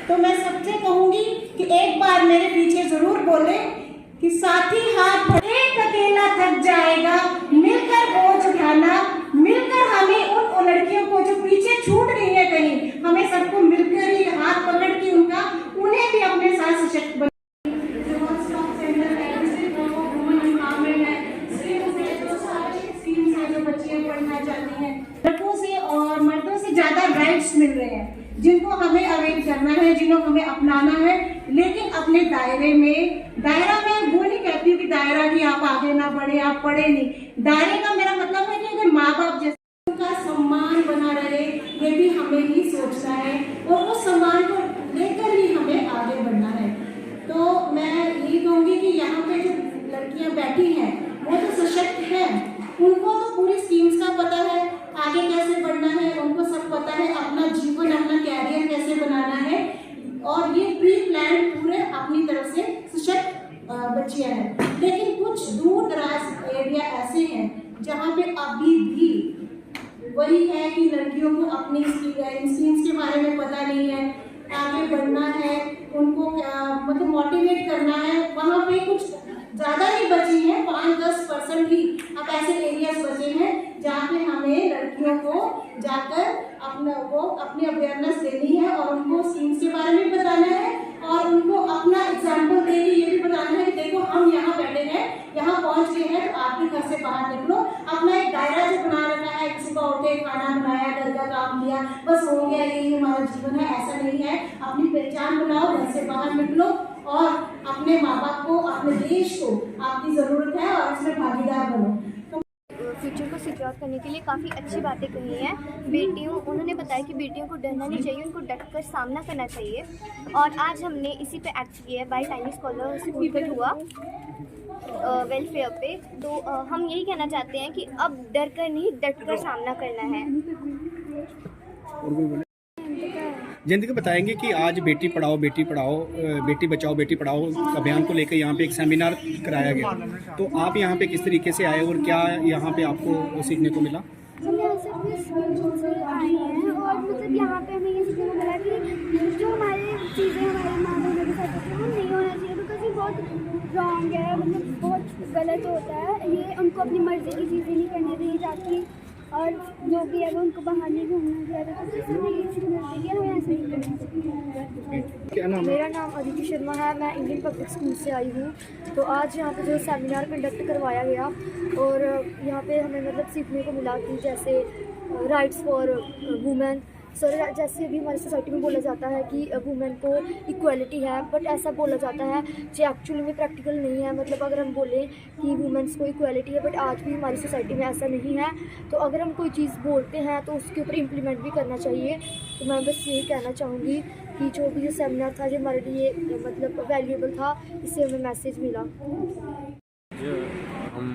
तो मैं सबसे कहूंगी कि एक बार मेरे पीछे जरूर बोले कि साथी हाथ एक अकेला थक जाएगा, मिलकर बोझ उठाना, मिलकर हमें उन लड़कियों को जो पीछे छूट रही है कहीं, हमें सबको मिलकर ही हाथ पकड़ के उन्हें भी अपने साथ सशक्त बना लड़कों से और मर्दों से ज्यादा राइट्स मिल रहे हैं जिनको हमें अवेल करना है, जिनको हमें अपनाना है, लेकिन अपने दायरे में। दायरा में वो नहीं कहती हूँ कि दायरा कि आप आगे ना बढ़े, आप पढ़े नहीं। दायरे का मेरा मतलब है कि अगर माँ बाप जैसे उनका सम्मान बना रहे, ये भी हमें ही सोचना है और उस सम्मान को लेकर ही हमें आगे बढ़ना है। तो मैं यही कहूँगी कि यहाँ पे जो लड़कियाँ बैठी हैं वो तो सशक्त हैं, उनको तो पूरी स्कीम्स का पता है, आगे कैसे बढ़ना है उनको सब पता है, अपना जीवन अपना कैरियर कैसे बनाना है, और ये प्री प्लान पूरे अपनी तरफ से सशक्त बच्चियां हैं। लेकिन कुछ दूर दराज एरिया ऐसे हैं जहाँ पे अभी भी वही है कि लड़कियों को अपनी स्कीम्स के बारे में पता नहीं है, आगे बढ़ना है, उनको मतलब मोटिवेट करना है। वहाँ पे कुछ ज़्यादा ही बची हैं, 5-10% ही अब ऐसे एरियाज बचे हैं जहाँ पे हमें लड़कियों को जाकर अपनी अवेयरनेस देनी है और उनको स्कीम्स के बारे में बताना है और उनको अपना एग्जाम्पल दे के ये भी बताना है कि देखो हम यहाँ बैठे हैं, यहाँ पहुँच गए हैं, तो आप भी घर से बाहर निकलो। अपना एक दायरा जो बना रखा है, किसी को उठे खाना बनाया, घर का काम किया, बस हो गया, यही हमारा जीवन है, ऐसा नहीं है। अपनी पहचान बनाओ, घर से बाहर निकलो और अपने माँ बाप को, अपने देश को आपकी ज़रूरत है और इसमें भागीदार बनो। फ्यूचर को सिक्योर करने के लिए काफ़ी अच्छी बातें कही हैं। उन्होंने बताया कि बेटियों को डरना नहीं चाहिए, उनको डट कर सामना करना चाहिए। और आज हमने इसी पे एक्ट किया है बाय टाइनी स्कॉलर स्कूल पे हुआ वेलफेयर पे। तो हम यही कहना चाहते हैं कि अब डर कर नहीं, डट कर सामना करना है। जयंती को बताएंगे कि आज बेटी पढ़ाओ बेटी बचाओ बेटी पढ़ाओ अभियान को लेकर यहाँ पे एक सेमिनार कराया गया, तो आप यहाँ पे किस तरीके से आए और क्या यहाँ पे आपको सीखने को मिला? हम यहाँ से अपने स्कूल से आए हैं और मतलब यहाँ पे हमें ये सीखने को मिला कि जो हमारे चीज़ें हमारे माँ बाप के साथ होती हैं वो नहीं होना चाहिए, बिकॉज ये बहुत रॉन्ग है, मतलब बहुत गलत होता है। ये उनको अपनी मर्जी की चीज़ें नहीं करने दी जाती और जो भी है वो उनको बाहर नहीं घूमना दिया जाता। तो इसमें ये चीज़ मिलती है, हमें ऐसे नहीं करना चाहिए। मेरा नाम अदिति शर्मा है, मैं इंडियन पब्लिक स्कूल से आई हूँ। तो आज यहाँ पे जो सेमिनार कंडक्ट करवाया गया और यहाँ पे हमें मतलब सीखने को मिला कि जैसे राइट्स फॉर वुमेन। सर जैसे अभी हमारी सोसाइटी में बोला जाता है कि वुमेन को इक्वलिटी है, बट ऐसा बोला जाता है जो एक्चुअली में प्रैक्टिकल नहीं है। मतलब अगर हम बोलें कि वुमेन्स को इक्वलिटी है, बट आज भी हमारी सोसाइटी में ऐसा नहीं है। तो अगर हम कोई चीज़ बोलते हैं तो उसके ऊपर इम्प्लीमेंट भी करना चाहिए। तो मैं बस यही कहना चाहूँगी कि जो भी सेमिनार था जो हमारे लिए मतलब वैल्यूएबल था, इससे हमें मैसेज मिला। हम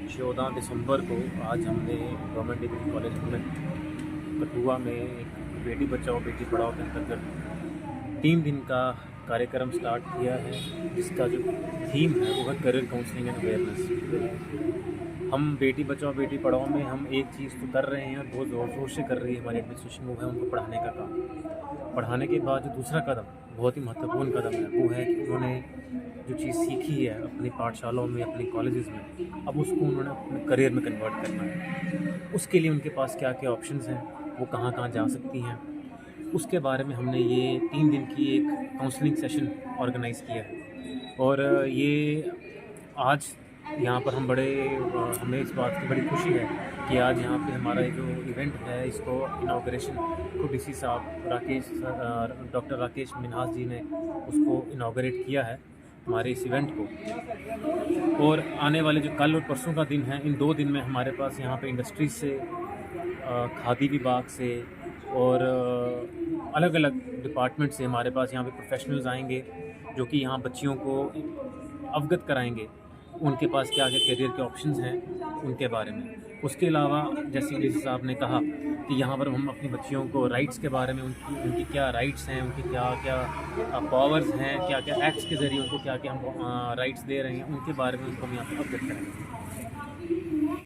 14 दिसंबर को आज हमने गवर्नमेंट डिग्री कॉलेज में कठुआ में बेटी बचाओ बेटी पढ़ाओ के अंतर्गत 3 दिन का कार्यक्रम स्टार्ट किया है, जिसका जो थीम है वो है करियर काउंसलिंग एंड अवेयरनेस। हम बेटी बचाओ बेटी पढ़ाओ में हम एक चीज़ तो कर रहे हैं और बहुत ज़ोर शोर से कर रही है हमारी एडमिनिस्ट्रेशन, वो है उनको पढ़ाने का काम। पढ़ाने के बाद जो दूसरा कदम बहुत ही महत्वपूर्ण कदम है वो है कि उन्होंने जो चीज़ सीखी है अपनी पाठशालाओं में, अपने कॉलेजेस में, अब उसको उन्होंने अपने करियर में कन्वर्ट करना है। उसके लिए उनके पास क्या क्या ऑप्शंस हैं, वो कहाँ कहाँ जा सकती हैं, उसके बारे में हमने ये 3 दिन की एक काउंसलिंग सेशन ऑर्गेनाइज़ किया है। और ये आज यहाँ पर हमें इस बात की बड़ी खुशी है कि आज यहाँ पे हमारा जो इवेंट है इसको इनाग्रेशन को डीसी साहब डॉक्टर राकेश मिन्हास जी ने उसको इनाग्रेट किया है हमारे इस इवेंट को। और आने वाले जो कल और परसों का दिन है, इन 2 दिन में हमारे पास यहाँ पे इंडस्ट्रीज से, खादी विभाग से और अलग अलग डिपार्टमेंट से हमारे पास यहाँ पे प्रोफेशनल्स आएंगे जो कि यहाँ बच्चियों को अवगत कराएंगे उनके पास क्या क्या करियर के ऑप्शंस हैं उनके बारे में। उसके अलावा जैसे डीसी साहब ने कहा कि यहाँ पर हम अपनी बच्चियों को राइट्स के बारे में, उनकी क्या राइट्स हैं, उनकी क्या क्या पावर्स हैं, क्या क्या एक्ट्स के ज़रिए उनको क्या क्या हम राइट्स दे रहे हैं, उनके बारे में उनको हम यहाँ पर अवगत करेंगे।